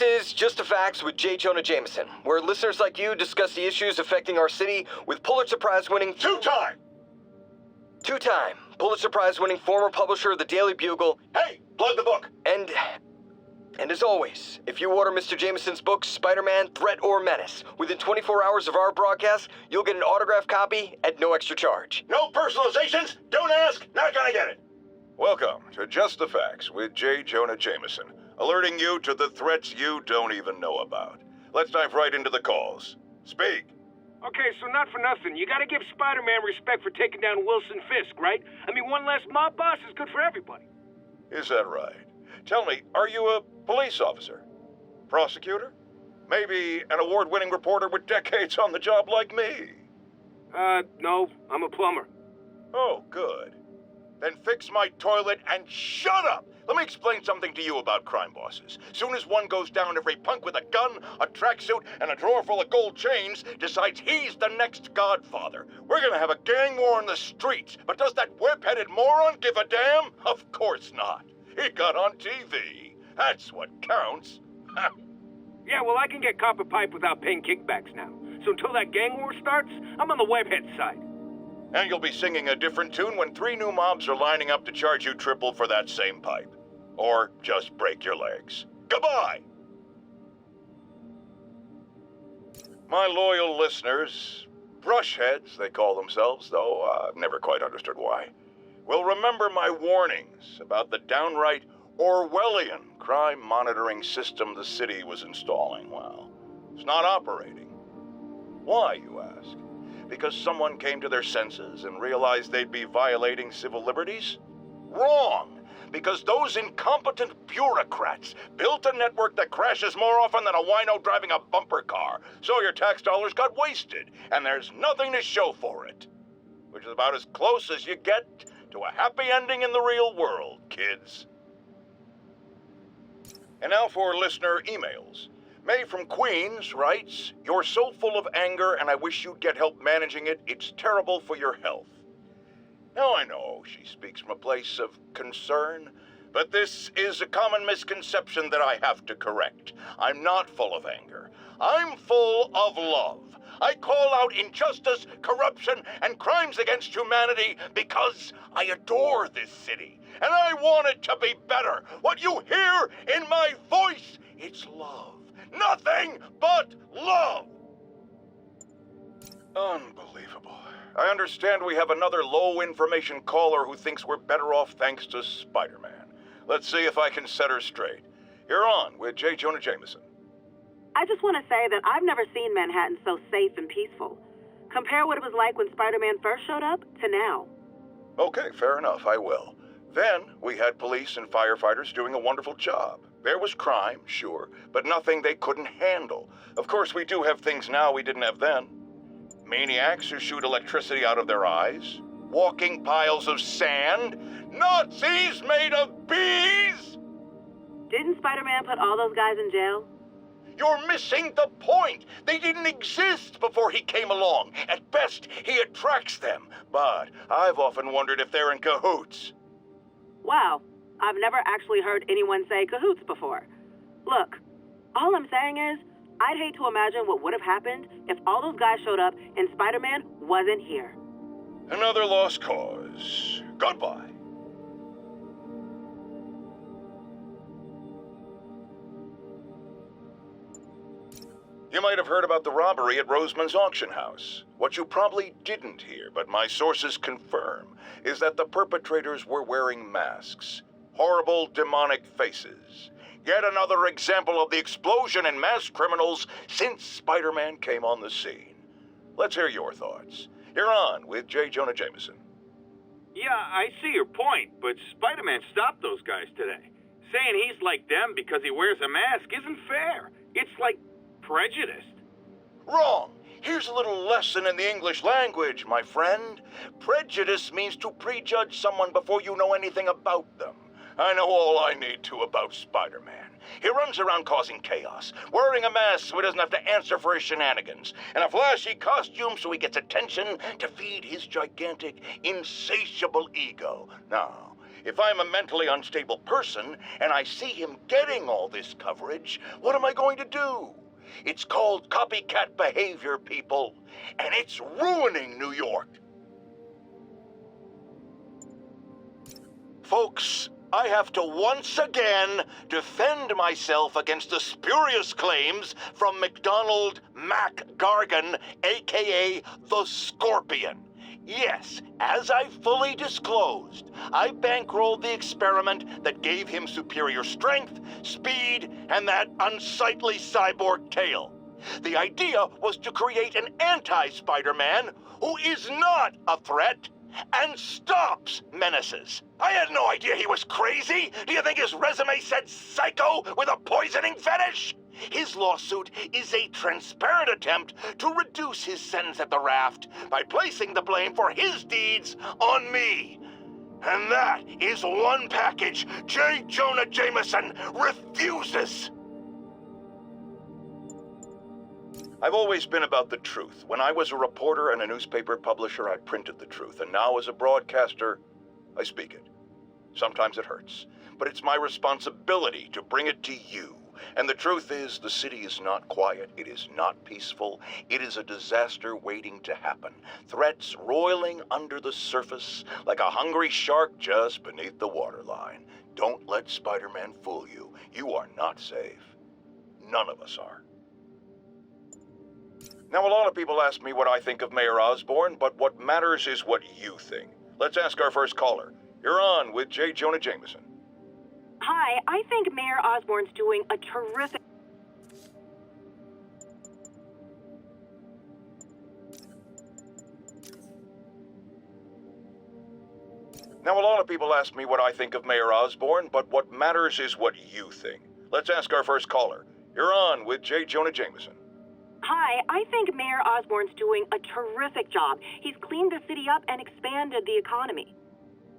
This is Just the Facts with J. Jonah Jameson, where listeners like you discuss the issues affecting our city with Pulitzer Prize-winning... Two-time Pulitzer Prize-winning former publisher of the Daily Bugle... Hey, plug the book! And as always, if you order Mr. Jameson's book, Spider-Man, Threat or Menace, within 24 hours of our broadcast, you'll get an autographed copy at no extra charge. No personalizations, don't ask, not gonna get it. Welcome to Just the Facts with J. Jonah Jameson, alerting you to the threats you don't even know about. Let's dive right into the calls. Speak. Okay, so not for nothing. You gotta give Spider-Man respect for taking down Wilson Fisk, right? I mean, one less mob boss is good for everybody. Is that right? Tell me, are you a police officer? Prosecutor? Maybe an award-winning reporter with decades on the job like me? No, I'm a plumber. Oh, good. Then fix my toilet and shut up! Let me explain something to you about crime bosses. Soon as one goes down, every punk with a gun, a tracksuit, and a drawer full of gold chains decides he's the next godfather. We're gonna have a gang war in the streets, but does that whip-headed moron give a damn? Of course not. He got on TV. That's what counts. Yeah, well, I can get copper pipe without paying kickbacks now. So until that gang war starts, I'm on the webhead side. And you'll be singing a different tune when 3 new mobs are lining up to charge you triple for that same pipe. Or just break your legs. Goodbye! My loyal listeners, brushheads they call themselves, though I've never quite understood why, will remember my warnings about the downright Orwellian crime monitoring system the city was installing. Well, it's not operating. Why, you ask? Because someone came to their senses and realized they'd be violating civil liberties? Wrong! Because those incompetent bureaucrats built a network that crashes more often than a wino driving a bumper car. So your tax dollars got wasted, and there's nothing to show for it. Which is about as close as you get to a happy ending in the real world, kids. And now for listener emails. May from Queens writes, "You're so full of anger and I wish you'd get help managing it. It's terrible for your health." Now I know she speaks from a place of concern, but this is a common misconception that I have to correct. I'm not full of anger. I'm full of love. I call out injustice, corruption, and crimes against humanity because I adore this city, and I want it to be better. What you hear in my voice, it's love. Nothing but love! Unbelievable. I understand we have another low-information caller who thinks we're better off thanks to Spider-Man. Let's see if I can set her straight. You're on with J. Jonah Jameson. I just want to say that I've never seen Manhattan so safe and peaceful. Compare what it was like when Spider-Man first showed up to now. Okay, fair enough, I will. Then we had police and firefighters doing a wonderful job. There was crime, sure, but nothing they couldn't handle. Of course, we do have things now we didn't have then. Maniacs who shoot electricity out of their eyes, walking piles of sand, Nazis made of bees! Didn't Spider-Man put all those guys in jail? You're missing the point. They didn't exist before he came along. At best, he attracts them. But I've often wondered if they're in cahoots. Wow, I've never actually heard anyone say cahoots before. Look, all I'm saying is, I'd hate to imagine what would have happened if all those guys showed up and Spider-Man wasn't here. Another lost cause. Goodbye. You might have heard about the robbery at Roseman's auction house. What you probably didn't hear, but my sources confirm, is that the perpetrators were wearing masks. Horrible, demonic faces. Yet another example of the explosion in mass criminals since Spider-Man came on the scene. Let's hear your thoughts. You're on with J. Jonah Jameson. Yeah, I see your point, but Spider-Man stopped those guys today. Saying he's like them because he wears a mask isn't fair. It's like prejudiced. Wrong. Here's a little lesson in the English language, my friend. Prejudice means to prejudge someone before you know anything about them. I know all I need to about Spider-Man. He runs around causing chaos, wearing a mask so he doesn't have to answer for his shenanigans, and a flashy costume so he gets attention to feed his gigantic, insatiable ego. Now, If I'm a mentally unstable person and I see him getting all this coverage, what am I going to do? It's called copycat behavior, people, and it's ruining New York. Folks, I have to once again defend myself against the spurious claims from McDonald Mac Gargan, aka the Scorpion. Yes, as I fully disclosed, I bankrolled the experiment that gave him superior strength, speed, and that unsightly cyborg tail. The idea was to create an anti-Spider-Man who is not a threat and stops menaces. I had no idea he was crazy. Do you think his resume said psycho with a poisoning fetish? His lawsuit is a transparent attempt to reduce his sentence at the Raft by placing the blame for his deeds on me. And that is one package J. Jonah Jameson refuses. I've always been about the truth. When I was a reporter and a newspaper publisher, I printed the truth. And now as a broadcaster, I speak it. Sometimes it hurts, but it's my responsibility to bring it to you. And the truth is, the city is not quiet. It is not peaceful. It is a disaster waiting to happen. Threats roiling under the surface like a hungry shark just beneath the waterline. Don't let Spider-Man fool you. You are not safe. None of us are. Now, a lot of people ask me what I think of Mayor Osborn, but what matters is what you think. Let's ask our first caller. You're on with J. Jonah Jameson. Hi, I think Mayor Osborn's doing a terrific... Now, a lot of people ask me what I think of Mayor Osborn, but what matters is what you think. Let's ask our first caller. You're on with J. Jonah Jameson. Hi, I think Mayor Osborn's doing a terrific job. He's cleaned the city up and expanded the economy.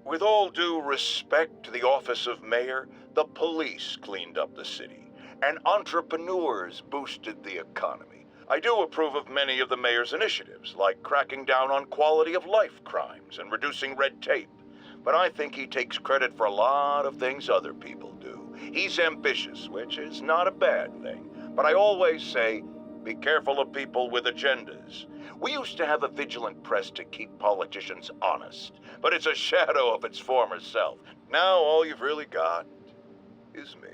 With all due respect to the office of mayor, the police cleaned up the city, and entrepreneurs boosted the economy. I do approve of many of the mayor's initiatives, like cracking down on quality of life crimes and reducing red tape. But I think he takes credit for a lot of things other people do. He's ambitious, which is not a bad thing. But I always say, be careful of people with agendas. We used to have a vigilant press to keep politicians honest, but it's a shadow of its former self. Now all you've really got is me.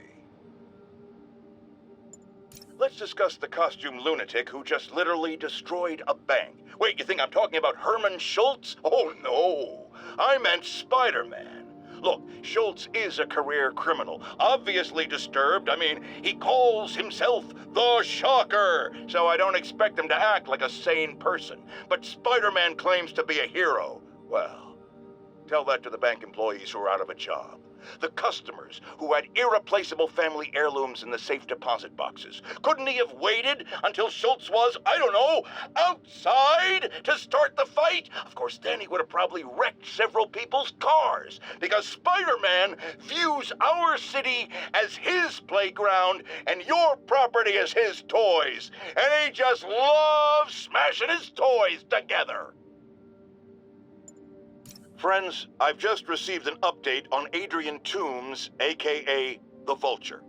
Let's discuss the costume lunatic who just literally destroyed a bank. Wait, you think I'm talking about Herman Schultz? Oh no, I meant Spider-Man. Look, Schultz is a career criminal, obviously disturbed. I mean, he calls himself the Shocker, so I don't expect him to act like a sane person. But Spider-Man claims to be a hero. Well, tell that to the bank employees who are out of a job. The customers who had irreplaceable family heirlooms in the safe deposit boxes. Couldn't he have waited until Schultz was, I don't know, outside to start the fight? Of course, then he would have probably wrecked several people's cars, because Spider-Man views our city as his playground and your property as his toys. And he just loves smashing his toys together. Friends, I've just received an update on Adrian Toombs, a.k.a. the Vulture.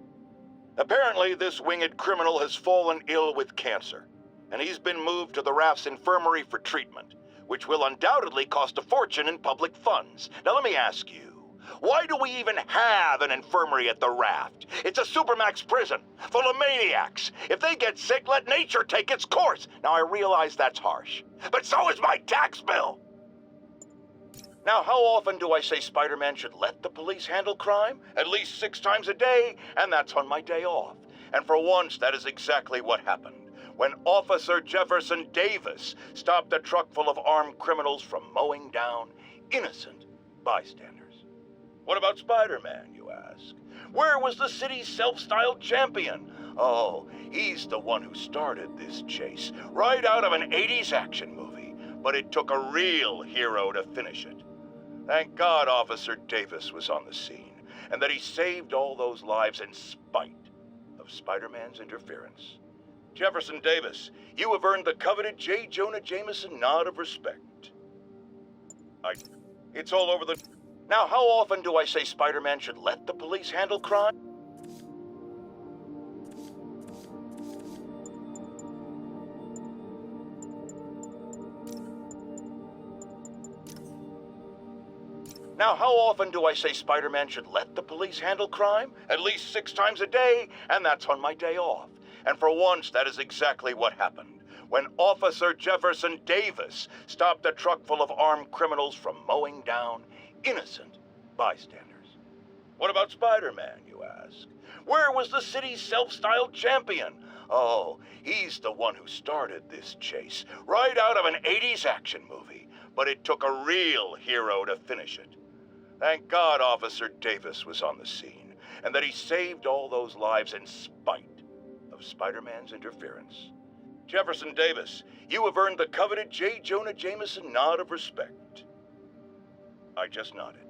Apparently, this winged criminal has fallen ill with cancer, and he's been moved to the Raft's infirmary for treatment, which will undoubtedly cost a fortune in public funds. Now, let me ask you, why do we even have an infirmary at the Raft? It's a supermax prison, full of maniacs. If they get sick, let nature take its course. Now, I realize that's harsh, but so is my tax bill. Now, how often do I say Spider-Man should let the police handle crime? At least 6 times a day, and that's on my day off. And for once, that is exactly what happened. When Officer Jefferson Davis stopped a truck full of armed criminals from mowing down innocent bystanders. What about Spider-Man, you ask? Where was the city's self-styled champion? Oh, he's the one who started this chase, right out of an 80s action movie. But it took a real hero to finish it. Thank God Officer Davis was on the scene, and that he saved all those lives in spite of Spider-Man's interference. Jefferson Davis, you have earned the coveted J. Jonah Jameson nod of respect. It's all over the... Now, how often do I say Spider-Man should let the police handle crime? Now, how often do I say Spider-Man should let the police handle crime? At least 6 times a day, and that's on my day off. And for once, that is exactly what happened when Officer Jefferson Davis stopped a truck full of armed criminals from mowing down innocent bystanders. What about Spider-Man, you ask? Where was the city's self-styled champion? Oh, he's the one who started this chase, right out of an 80s action movie. But it took a real hero to finish it. Thank God Officer Davis was on the scene, and that he saved all those lives in spite of Spider-Man's interference. Jefferson Davis, you have earned the coveted J. Jonah Jameson nod of respect. I just nodded.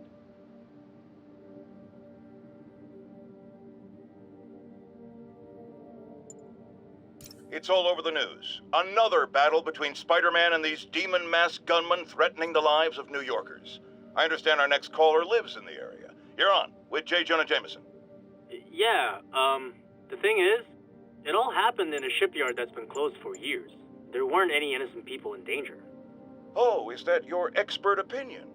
It's all over the news. Another battle between Spider-Man and these demon-masked gunmen threatening the lives of New Yorkers. I understand our next caller lives in the area. You're on with J. Jonah Jameson. Yeah, the thing is, it all happened in a shipyard that's been closed for years. There weren't any innocent people in danger. Oh, is that your expert opinion?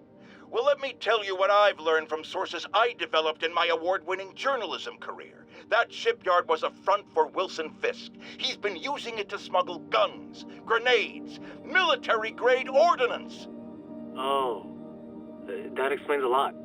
Well, let me tell you what I've learned from sources I developed in my award-winning journalism career. That shipyard was a front for Wilson Fisk. He's been using it to smuggle guns, grenades, military-grade ordnance. Oh, that explains a lot.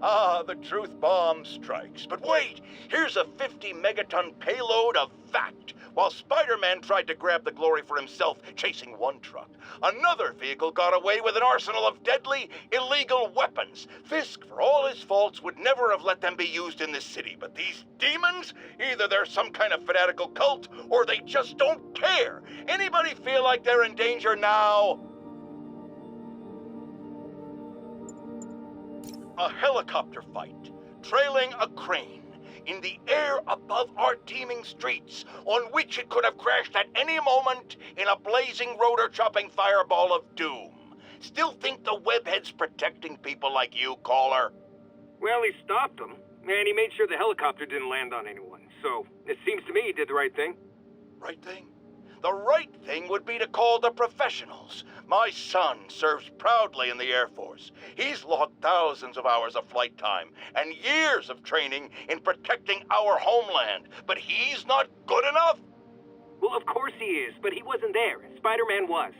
Ah, the truth bomb strikes. But wait, here's a 50-megaton payload of fact. While Spider-Man tried to grab the glory for himself chasing one truck, another vehicle got away with an arsenal of deadly, illegal weapons. Fisk, for all his faults, would never have let them be used in this city. But these demons, either they're some kind of fanatical cult, or they just don't care. Anybody feel like they're in danger now? A helicopter fight, trailing a crane, in the air above our teeming streets, on which it could have crashed at any moment in a blazing rotor-chopping fireball of doom. Still think the webhead's protecting people like you, caller? Well, he stopped them, and he made sure the helicopter didn't land on anyone. So, it seems to me he did the right thing. Right thing? The right thing would be to call the professionals. My son serves proudly in the Air Force. He's logged thousands of hours of flight time and years of training in protecting our homeland. But he's not good enough? Well, of course he is, but he wasn't there. Spider-Man was.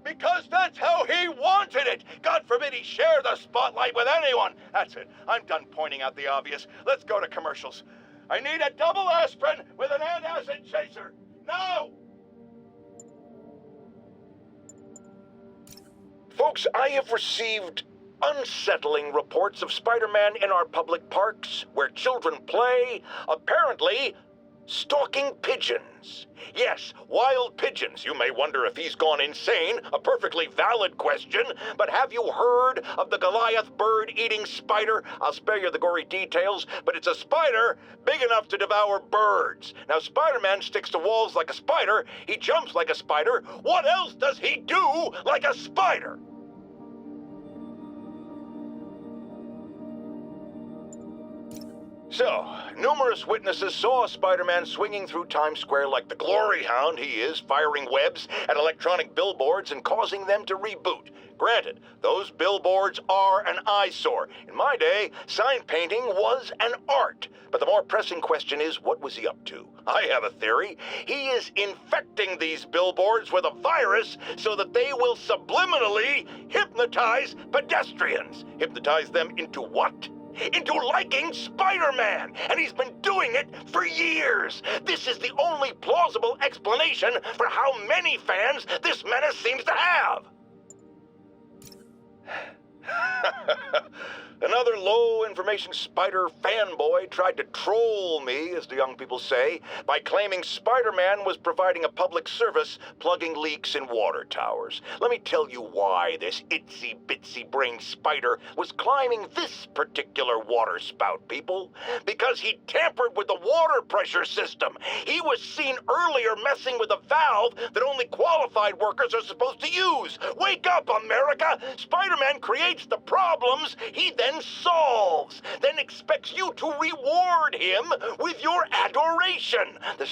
Because that's how he wanted it. God forbid he share the spotlight with anyone. That's it. I'm done pointing out the obvious. Let's go to commercials. I need a double aspirin with an antacid chaser. Now! Folks, I have received unsettling reports of Spider-Man in our public parks, where children play, apparently stalking pigeons. Yes, wild pigeons. You may wonder if he's gone insane, a perfectly valid question, but have you heard of the Goliath bird-eating spider? I'll spare you the gory details, but it's a spider big enough to devour birds. Now, Spider-Man sticks to walls like a spider, he jumps like a spider. What else does he do like a spider? So, numerous witnesses saw Spider-Man swinging through Times Square like the glory hound he is, firing webs at electronic billboards and causing them to reboot. Granted, those billboards are an eyesore. In my day, sign painting was an art. But the more pressing question is, what was he up to? I have a theory. He is infecting these billboards with a virus so that they will subliminally hypnotize pedestrians. Hypnotize them into what? Into liking Spider-Man, and he's been doing it for years. This is the only plausible explanation for how many fans this menace seems to have. Another low-information spider fanboy tried to troll me, as the young people say, by claiming Spider-Man was providing a public service plugging leaks in water towers. Let me tell you why this itsy-bitsy-brained spider was climbing this particular water spout, people. Because he tampered with the water pressure system. He was seen earlier messing with a valve that only qualified workers are supposed to use. Wake up, America! Spider-Man creates the problems, he then then solves, then expects you to reward him with your adoration. The